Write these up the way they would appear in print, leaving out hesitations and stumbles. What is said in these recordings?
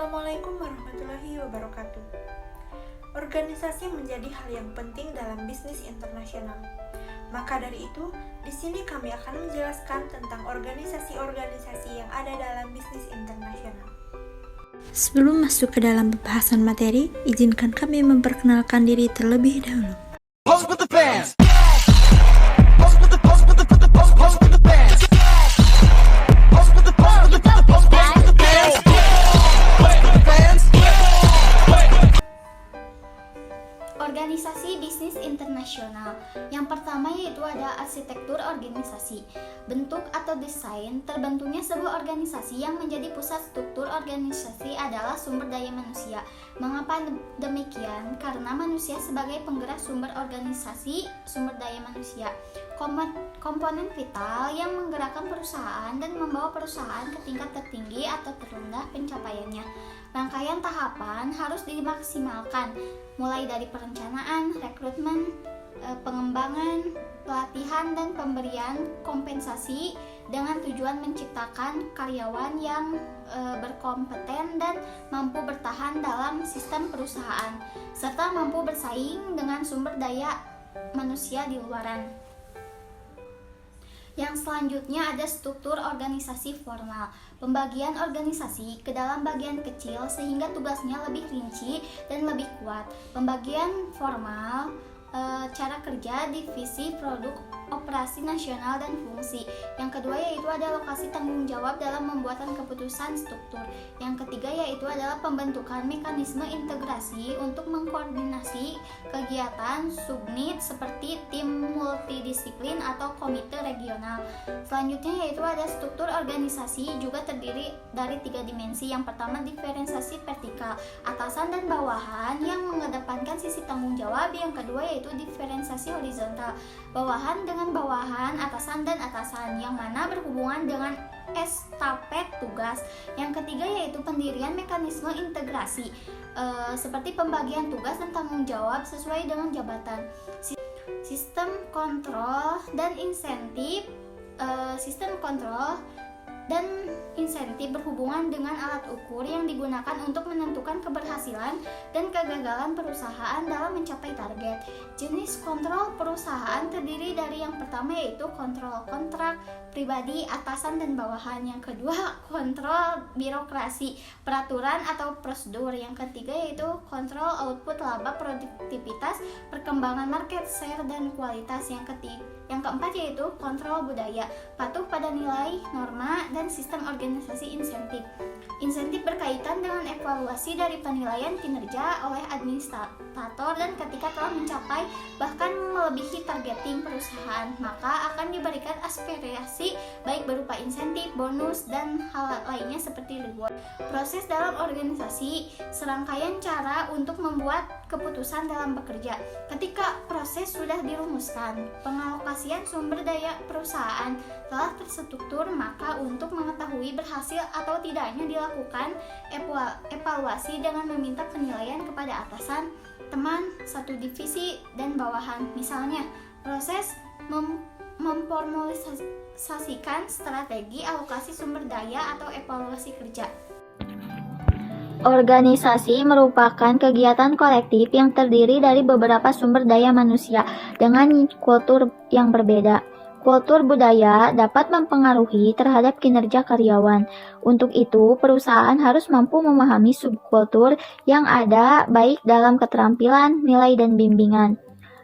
Assalamualaikum warahmatullahi wabarakatuh. Organisasi menjadi hal yang penting dalam bisnis internasional. Maka dari itu, di sini kami akan menjelaskan tentang organisasi-organisasi yang ada dalam bisnis internasional. Sebelum masuk ke dalam pembahasan materi, izinkan kami memperkenalkan diri terlebih dahulu. Pose with the fans. Organisasi bisnis internasional. Yang pertama yaitu ada arsitektur organisasi. Bentuk atau desain terbentuknya sebuah organisasi yang menjadi pusat struktur organisasi adalah sumber daya manusia. Mengapa demikian? Karena manusia sebagai penggerak sumber organisasi, sumber daya manusia. Komponen vital yang menggerakkan perusahaan dan membawa perusahaan ke tingkat tertinggi atau terendah pencapaiannya. Rangkaian tahapan harus dimaksimalkan, mulai dari perencanaan, rekrutmen, pengembangan, pelatihan, dan pemberian kompensasi dengan tujuan menciptakan karyawan yang berkompeten dan mampu bertahan dalam sistem perusahaan, serta mampu bersaing dengan sumber daya manusia di luaran. Yang selanjutnya ada struktur organisasi formal. Pembagian organisasi ke dalam bagian kecil sehingga tugasnya lebih rinci dan lebih kuat. Pembagian formal, cara kerja, divisi, produk, operasi nasional, dan fungsi. Yang kedua yaitu ada lokasi tanggung jawab dalam pembuatan keputusan struktur. Yang ketiga yaitu adalah pembentukan mekanisme integrasi untuk mengkoordinasi kegiatan subunit seperti tim multidisiplin atau komite regional. Selanjutnya yaitu ada struktur organisasi juga terdiri dari 3 dimensi. Yang pertama diferensiasi vertikal, atasan dan bawahan yang mengedepankan sisi tanggung jawab. Yang kedua yaitu diferensiasi horizontal, bawahan dengan bawahan, atasan dan atasan, yang mana berhubungan dengan estafet tugas. Yang ketiga yaitu pendirian mekanisme integrasi, seperti pembagian tugas dan tanggung jawab sesuai dengan jabatan. Sistem kontrol dan insentif. Sistem kontrol dan insentif berhubungan dengan alat ukur yang digunakan untuk menentukan keberhasilan dan kegagalan perusahaan dalam mencapai target. Jenis kontrol perusahaan terdiri dari yang pertama yaitu kontrol kontrak pribadi, atasan dan bawahan. Yang kedua kontrol birokrasi, peraturan atau prosedur. Yang ketiga yaitu kontrol output laba, produktivitas, perkembangan market share dan kualitas. Yang keempat yaitu kontrol budaya, patuh pada nilai, norma, dan sistem organisasi insentif. Insentif berkaitan dengan evaluasi dari penilaian kinerja oleh administrator dan ketika telah mencapai bahkan melebihi targeting perusahaan, maka akan diberikan aspirasi baik berupa insentif, bonus, dan hal lainnya seperti reward. Proses dalam organisasi, serangkaian cara untuk membuat keputusan dalam bekerja. Ketika proses sudah dirumuskan, pengalokasian sumber daya perusahaan telah terstruktur, maka untuk mengetahui berhasil atau tidaknya dilakukan evaluasi dengan meminta penilaian kepada atasan, teman, satu divisi, dan bawahan. Misalnya, proses memformalisasikan strategi alokasi sumber daya atau evaluasi kerja. Organisasi merupakan kegiatan kolektif yang terdiri dari beberapa sumber daya manusia dengan kultur yang berbeda. Kultur budaya dapat mempengaruhi terhadap kinerja karyawan. Untuk itu, perusahaan harus mampu memahami subkultur yang ada baik dalam keterampilan, nilai, dan bimbingan.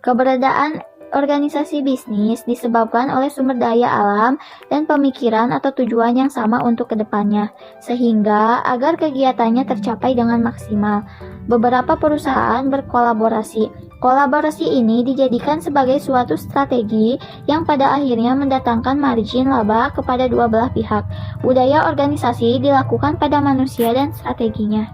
Keberadaan organisasi bisnis disebabkan oleh sumber daya alam dan pemikiran atau tujuan yang sama untuk kedepannya, sehingga agar kegiatannya tercapai dengan maksimal. Beberapa perusahaan berkolaborasi. Kolaborasi ini dijadikan sebagai suatu strategi yang pada akhirnya mendatangkan margin laba kepada dua belah pihak. Budaya organisasi dilakukan pada manusia dan strateginya.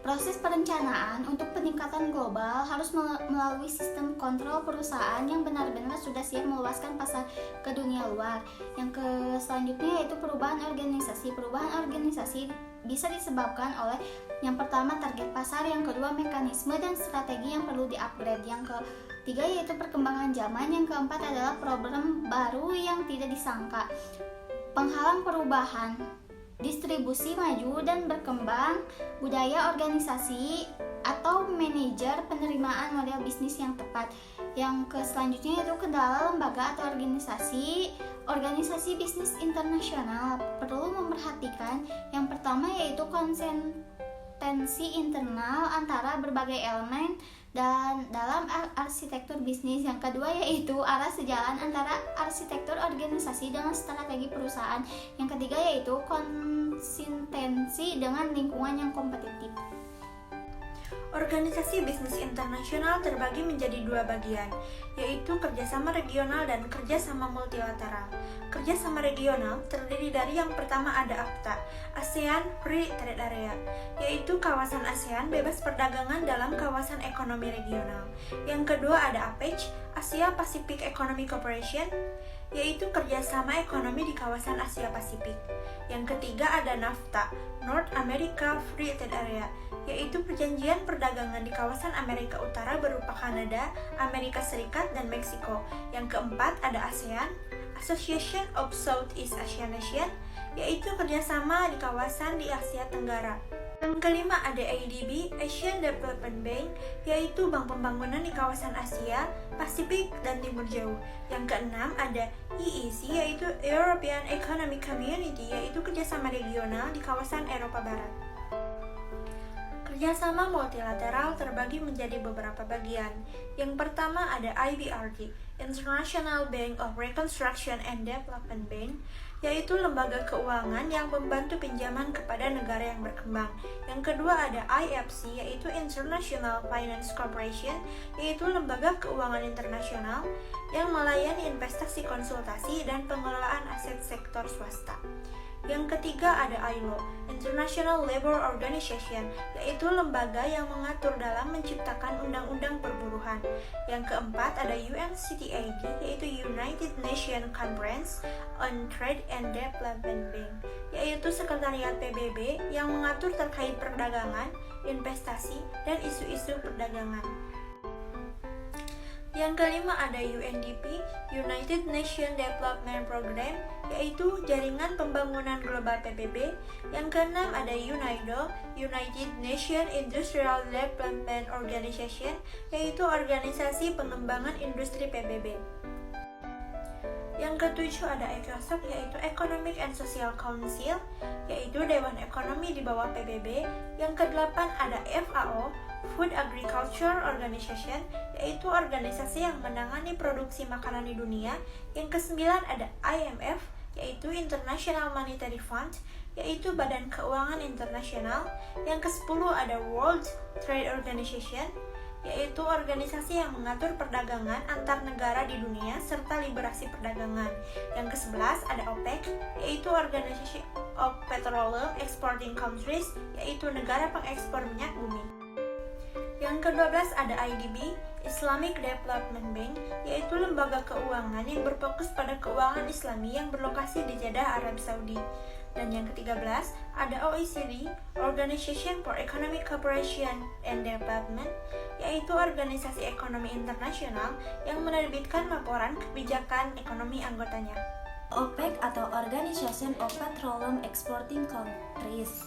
Proses perencanaan untuk peningkatan global harus melalui sistem kontrol perusahaan yang benar-benar sudah siap meluaskan pasar ke dunia luar. Yang selanjutnya yaitu perubahan organisasi. Perubahan organisasi bisa disebabkan oleh yang pertama target pasar, yang kedua mekanisme dan strategi yang perlu di-upgrade, yang ketiga yaitu perkembangan zaman, yang keempat adalah problem baru yang tidak disangka. Penghalang perubahan. distribusi maju dan berkembang, budaya organisasi atau manajer penerimaan model bisnis yang tepat. Yang selanjutnya itu kendala lembaga atau organisasi. Organisasi bisnis internasional perlu memperhatikan yang pertama yaitu konsistensi internal antara berbagai elemen dan dalam arsitektur bisnis. Yang kedua yaitu arah sejalan antara arsitektur organisasi dengan strategi perusahaan. Yang ketiga yaitu konsistensi dengan lingkungan yang kompetitif. Organisasi bisnis internasional terbagi menjadi dua bagian, yaitu kerjasama regional dan kerjasama multilateral. Kerjasama regional terdiri dari yang pertama ada AFTA, ASEAN Free Trade Area, yaitu kawasan ASEAN bebas perdagangan dalam kawasan ekonomi regional. Yang kedua ada APEC, Asia Pacific Economic Cooperation, yaitu kerjasama ekonomi di kawasan Asia Pasifik. Yang ketiga ada NAFTA, North America Free Trade Area, yaitu perjanjian perdagangan di kawasan Amerika Utara berupa Kanada, Amerika Serikat, dan Meksiko. Yang keempat ada ASEAN, Association of Southeast Asian Nations, yaitu kerjasama di kawasan di Asia Tenggara. Yang kelima ada ADB, Asian Development Bank, yaitu bank pembangunan di kawasan Asia, Pasifik, dan Timur Jauh. Yang keenam ada EEC, yaitu European Economic Community, yaitu kerjasama regional di kawasan Eropa Barat. Kerjasama multilateral terbagi menjadi beberapa bagian. Yang pertama ada IBRD, International Bank of Reconstruction and Development Bank, yaitu lembaga keuangan yang membantu pinjaman kepada negara yang berkembang. Yang kedua ada IFC, yaitu International Finance Corporation, yaitu lembaga keuangan internasional yang melayani investasi, konsultasi, dan pengelolaan aset sektor swasta. Yang ketiga ada ILO, International Labour Organization, yaitu lembaga yang mengatur dalam menciptakan undang-undang perburuhan. Yang keempat ada UNCTAD, yaitu United Nations Conference on Trade and Development Bank, yaitu sekretariat PBB yang mengatur terkait perdagangan, investasi, dan isu-isu perdagangan. Yang kelima ada UNDP, United Nations Development Program, yaitu jaringan pembangunan global PBB. Yang keenam ada UNIDO, United Nations Industrial Development Organization, yaitu organisasi pengembangan industri PBB. Yang ketujuh ada ECOSOC, yaitu Economic and Social Council, yaitu Dewan Ekonomi di bawah PBB. Yang kedelapan ada FAO, Food Agriculture Organization, yaitu organisasi yang menangani produksi makanan di dunia. Yang kesembilan ada IMF, yaitu International Monetary Fund, yaitu Badan Keuangan Internasional. Yang kesepuluh ada World Trade Organization, yaitu organisasi yang mengatur perdagangan antar negara di dunia serta liberasi perdagangan. Yang ke-11 ada OPEC, yaitu Organisasi of Petroleum Exporting Countries, yaitu negara pengekspor minyak bumi. Yang ke-12 ada IDB, Islamic Development Bank, yaitu lembaga keuangan yang berfokus pada keuangan Islami yang berlokasi di Jeddah, Arab Saudi. Dan yang ke-13 ada OECD, Organization for Economic Cooperation and Development, yaitu organisasi ekonomi internasional yang menerbitkan laporan kebijakan ekonomi anggotanya. OPEC atau Organization of Petroleum Exporting Countries.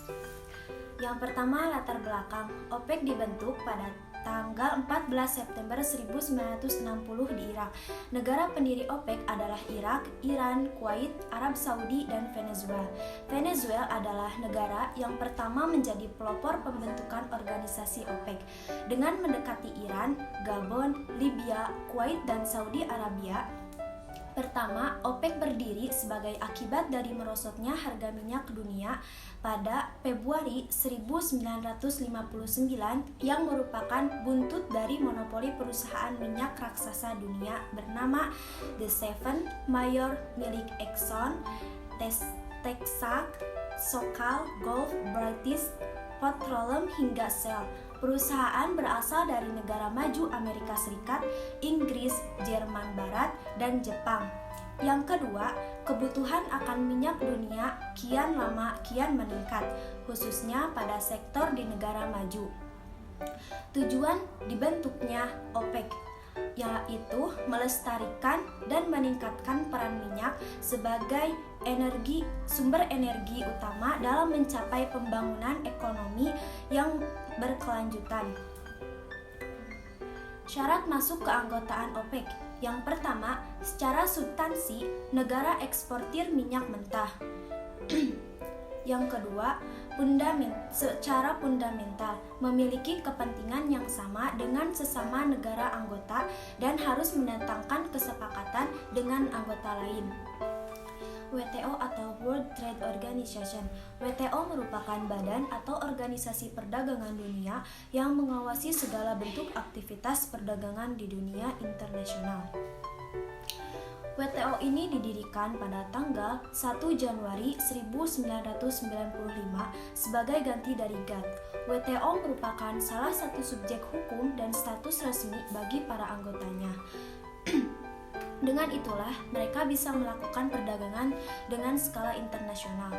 Yang pertama, latar belakang. OPEC dibentuk pada tanggal 14 September 1960 di Irak. Negara pendiri OPEC adalah Irak, Iran, Kuwait, Arab Saudi, dan Venezuela. Venezuela adalah negara yang pertama menjadi pelopor pembentukan organisasi OPEC. Dengan mendekati Iran, Gabon, Libya, Kuwait, dan Saudi Arabia. Pertama, OPEC berdiri sebagai akibat dari merosotnya harga minyak dunia pada Februari 1959 yang merupakan buntut dari monopoli perusahaan minyak raksasa dunia bernama The Seven Major milik Exxon, Texaco, Sokal, Gulf, British Petroleum hingga Shell. Perusahaan berasal dari negara maju Amerika Serikat, Inggris, Jerman Barat, dan Jepang. Yang kedua, kebutuhan akan minyak dunia kian lama kian meningkat, khususnya pada sektor di negara maju. Tujuan dibentuknya OPEC. yaitu melestarikan dan meningkatkan peran minyak sebagai sumber energi utama dalam mencapai pembangunan ekonomi yang berkelanjutan. Syarat masuk keanggotaan OPEC. Yang pertama, secara substansi, negara eksportir minyak mentah. Yang kedua, secara fundamental, memiliki kepentingan yang sama dengan sesama negara anggota dan harus mendatangkan kesepakatan dengan anggota lain. WTO atau World Trade Organization. WTO merupakan badan atau organisasi perdagangan dunia yang mengawasi segala bentuk aktivitas perdagangan di dunia internasional. WTO ini didirikan pada tanggal 1 Januari 1995 sebagai ganti dari GATT. WTO merupakan salah satu subjek hukum dan status resmi bagi para anggotanya. Dengan itulah, mereka bisa melakukan perdagangan dengan skala internasional.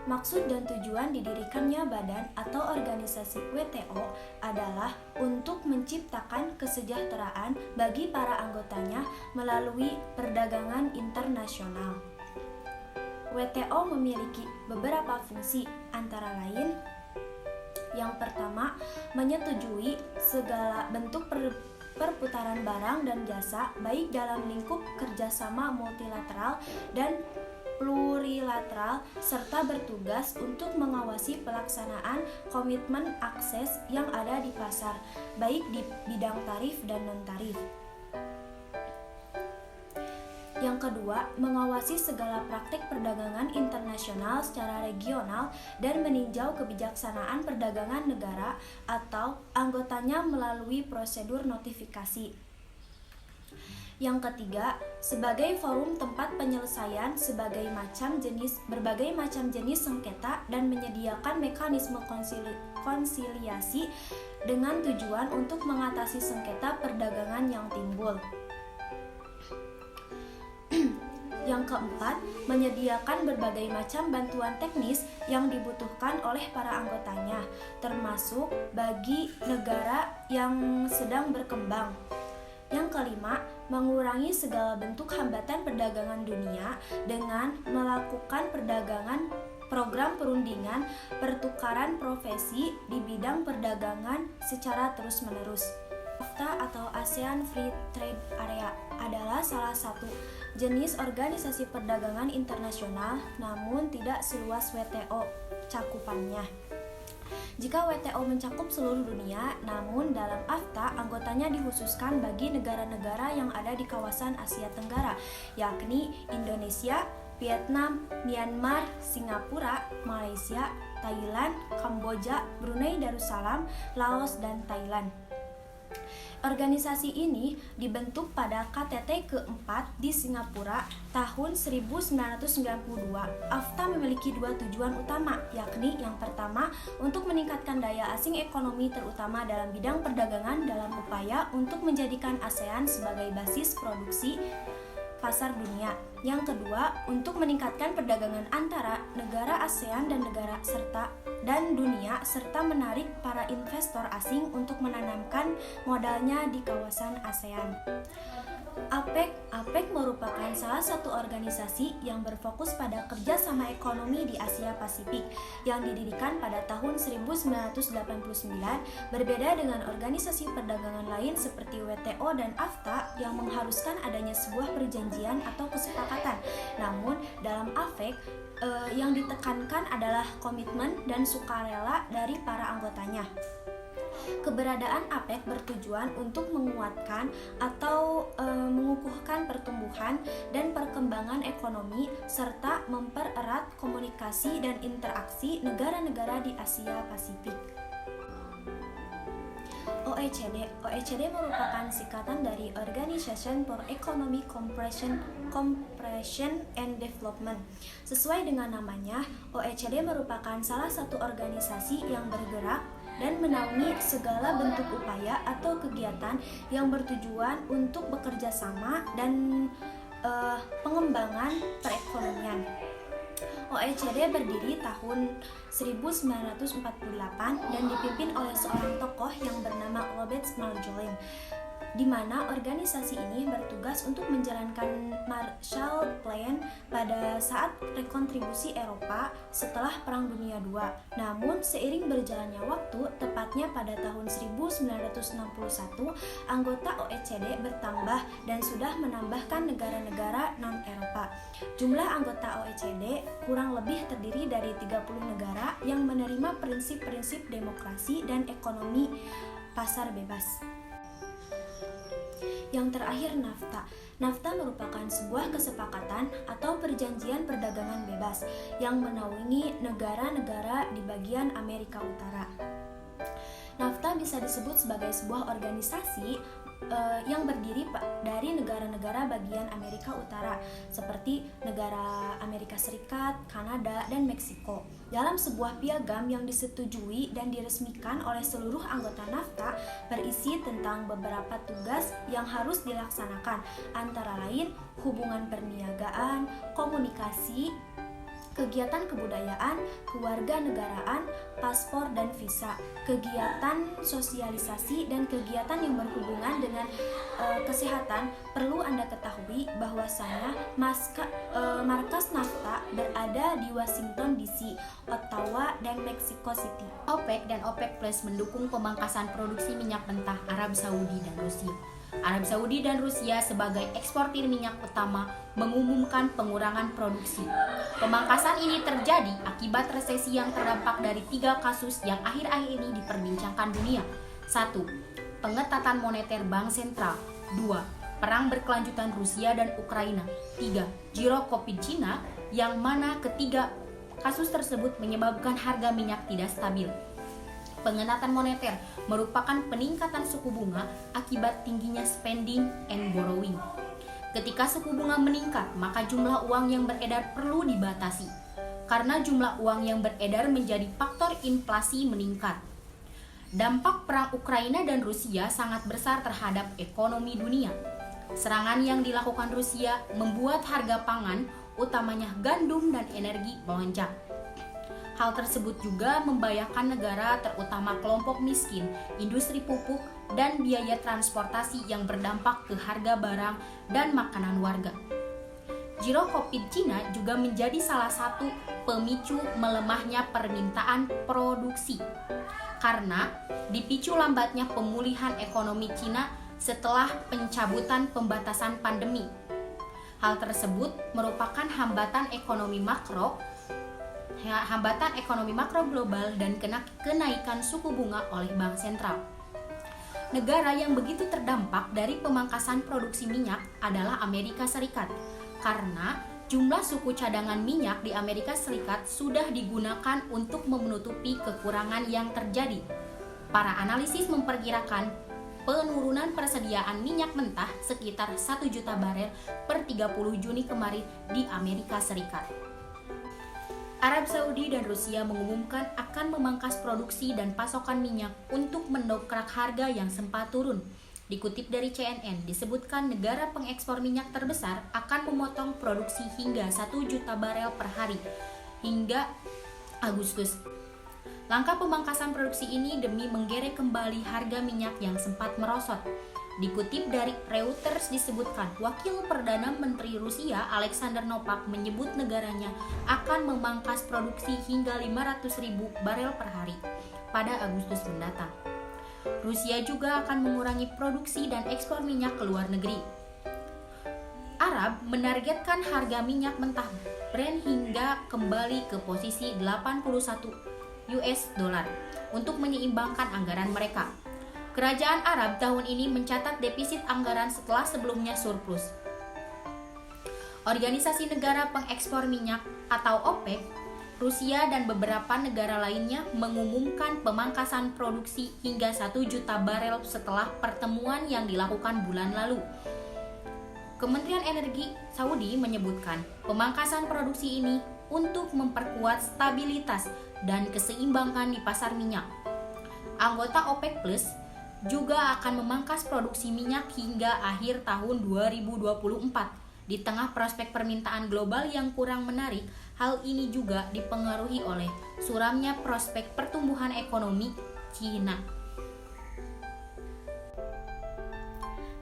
Maksud dan tujuan didirikannya badan atau organisasi WTO adalah untuk menciptakan kesejahteraan bagi para anggotanya melalui perdagangan internasional. WTO memiliki beberapa fungsi, antara lain: yang pertama, menyetujui segala bentuk perputaran barang dan jasa baik dalam lingkup kerjasama multilateral dan plurilateral, serta bertugas untuk mengawasi pelaksanaan komitmen akses yang ada di pasar, baik di bidang tarif dan non-tarif. Yang kedua, mengawasi segala praktik perdagangan internasional secara regional dan meninjau kebijaksanaan perdagangan negara atau anggotanya melalui prosedur notifikasi. Yang ketiga, sebagai forum tempat penyelesaian berbagai macam jenis sengketa dan menyediakan mekanisme konsiliasi dengan tujuan untuk mengatasi sengketa perdagangan yang timbul. Yang keempat, menyediakan berbagai macam bantuan teknis yang dibutuhkan oleh para anggotanya, termasuk bagi negara yang sedang berkembang. Yang kelima, mengurangi segala bentuk hambatan perdagangan dunia dengan melakukan program perundingan pertukaran profesi di bidang perdagangan secara terus-menerus. AFTA atau ASEAN Free Trade Area adalah salah satu jenis organisasi perdagangan internasional, namun tidak seluas WTO cakupannya. Jika WTO mencakup seluruh dunia, namun dalam AFTA anggotanya dikhususkan bagi negara-negara yang ada di kawasan Asia Tenggara, yakni Indonesia, Vietnam, Myanmar, Singapura, Malaysia, Thailand, Kamboja, Brunei Darussalam, Laos, dan Thailand. Organisasi ini dibentuk pada KTT keempat di Singapura tahun 1992. AFTA memiliki dua tujuan utama, yakni yang pertama, untuk meningkatkan daya asing ekonomi terutama dalam bidang perdagangan dalam upaya untuk menjadikan ASEAN sebagai basis produksi pasar dunia. Yang kedua, untuk meningkatkan perdagangan antara negara ASEAN dan dunia serta menarik para investor asing untuk menanamkan modalnya di kawasan ASEAN. APEC merupakan salah satu organisasi yang berfokus pada kerjasama ekonomi di Asia Pasifik yang didirikan pada tahun 1989, berbeda dengan organisasi perdagangan lain seperti WTO dan AFTA yang mengharuskan adanya sebuah perjanjian atau kesepakatan. Namun, dalam APEC yang ditekankan adalah komitmen dan sukarela dari para anggotanya. Keberadaan APEC bertujuan untuk menguatkan atau mengukuhkan pertumbuhan dan perkembangan ekonomi serta mempererat komunikasi dan interaksi negara-negara di Asia Pasifik. OECD merupakan singkatan dari Organization for Economic Cooperation and Development. Sesuai dengan namanya, OECD merupakan salah satu organisasi yang bergerak dan menaungi segala bentuk upaya atau kegiatan yang bertujuan untuk bekerja sama dan pengembangan perekonomian. OECD berdiri tahun 1948 dan dipimpin oleh seorang tokoh yang bernama Robert Marjolin, di mana organisasi ini bertugas untuk menjalankan Marshall Plan pada saat rekonstruksi Eropa setelah Perang Dunia II. Namun, seiring berjalannya waktu, tepatnya pada tahun 1961, anggota OECD bertambah dan sudah menambahkan negara-negara non-Eropa. Jumlah anggota OECD kurang lebih terdiri dari 30 negara yang menerima prinsip-prinsip demokrasi dan ekonomi pasar bebas. Yang terakhir, NAFTA. NAFTA merupakan sebuah kesepakatan atau perjanjian perdagangan bebas yang menaungi negara-negara di bagian Amerika Utara. NAFTA bisa disebut sebagai sebuah organisasi yang berdiri dari negara-negara bagian Amerika Utara seperti negara Amerika Serikat, Kanada, dan Meksiko. Dalam sebuah piagam yang disetujui dan diresmikan oleh seluruh anggota NAFTA berisi tentang beberapa tugas yang harus dilaksanakan, antara lain hubungan perniagaan, komunikasi, kegiatan kebudayaan, kewarganegaraan, paspor dan visa, kegiatan sosialisasi, dan kegiatan yang berhubungan dengan kesehatan. Perlu Anda ketahui bahwasanya markas NAFTA berada di Washington DC, Ottawa, dan Mexico City. OPEC dan OPEC Plus mendukung pemangkasan produksi minyak mentah Arab Saudi dan Rusia. Arab Saudi dan Rusia sebagai eksportir minyak utama mengumumkan pengurangan produksi. Pemangkasan ini terjadi akibat resesi yang terdampak dari 3 kasus yang akhir-akhir ini diperbincangkan dunia. 1. Pengetatan moneter bank sentral. 2. Perang berkelanjutan Rusia dan Ukraina. 3. Giro Covid Cina, yang mana ketiga kasus tersebut menyebabkan harga minyak tidak stabil. Pengetatan moneter merupakan peningkatan suku bunga akibat tingginya spending and borrowing. Ketika suku bunga meningkat, maka jumlah uang yang beredar perlu dibatasi. Karena jumlah uang yang beredar menjadi faktor inflasi meningkat. Dampak perang Ukraina dan Rusia sangat besar terhadap ekonomi dunia. Serangan yang dilakukan Rusia membuat harga pangan, utamanya gandum dan energi, melonjak. Hal tersebut juga membahayakan negara, terutama kelompok miskin, industri pupuk, dan biaya transportasi yang berdampak ke harga barang dan makanan warga. Giro Covid Cina juga menjadi salah satu pemicu melemahnya permintaan produksi, karena dipicu lambatnya pemulihan ekonomi Cina setelah pencabutan pembatasan pandemi. Hal tersebut merupakan hambatan ekonomi makro global dan kenaikan suku bunga oleh bank sentral. Negara yang begitu terdampak dari pemangkasan produksi minyak adalah Amerika Serikat, karena jumlah suku cadangan minyak di Amerika Serikat sudah digunakan untuk menutupi kekurangan yang terjadi. Para analisis memperkirakan penurunan persediaan minyak mentah sekitar 1 juta barel per 30 Juni kemarin di Amerika Serikat. Arab Saudi dan Rusia mengumumkan akan memangkas produksi dan pasokan minyak untuk mendongkrak harga yang sempat turun. Dikutip dari CNN, disebutkan negara pengekspor minyak terbesar akan memotong produksi hingga 1 juta barel per hari hingga Agustus. Langkah pemangkasan produksi ini demi menggerek kembali harga minyak yang sempat merosot. Dikutip dari Reuters disebutkan, Wakil Perdana Menteri Rusia Alexander Novak menyebut negaranya akan memangkas produksi hingga 500.000 barel per hari pada Agustus mendatang. Rusia juga akan mengurangi produksi dan ekspor minyak ke luar negeri. Arab menargetkan harga minyak mentah Brent hingga kembali ke posisi 81 US dollar untuk menyeimbangkan anggaran mereka. Kerajaan Arab tahun ini mencatat defisit anggaran setelah sebelumnya surplus. Organisasi Negara Pengekspor Minyak atau OPEC, Rusia dan beberapa negara lainnya mengumumkan pemangkasan produksi hingga 1 juta barel setelah pertemuan yang dilakukan bulan lalu. Kementerian Energi Saudi menyebutkan pemangkasan produksi ini untuk memperkuat stabilitas dan keseimbangan di pasar minyak. Anggota OPEC Plus juga akan memangkas produksi minyak hingga akhir tahun 2024. Di tengah prospek permintaan global yang kurang menarik, Hal ini juga dipengaruhi oleh suramnya prospek pertumbuhan ekonomi Cina.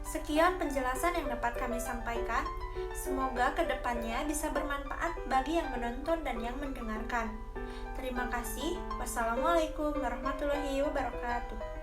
Sekian penjelasan yang dapat kami sampaikan. Semoga kedepannya bisa bermanfaat bagi yang menonton dan yang mendengarkan. Terima kasih. Wassalamualaikum warahmatullahi wabarakatuh.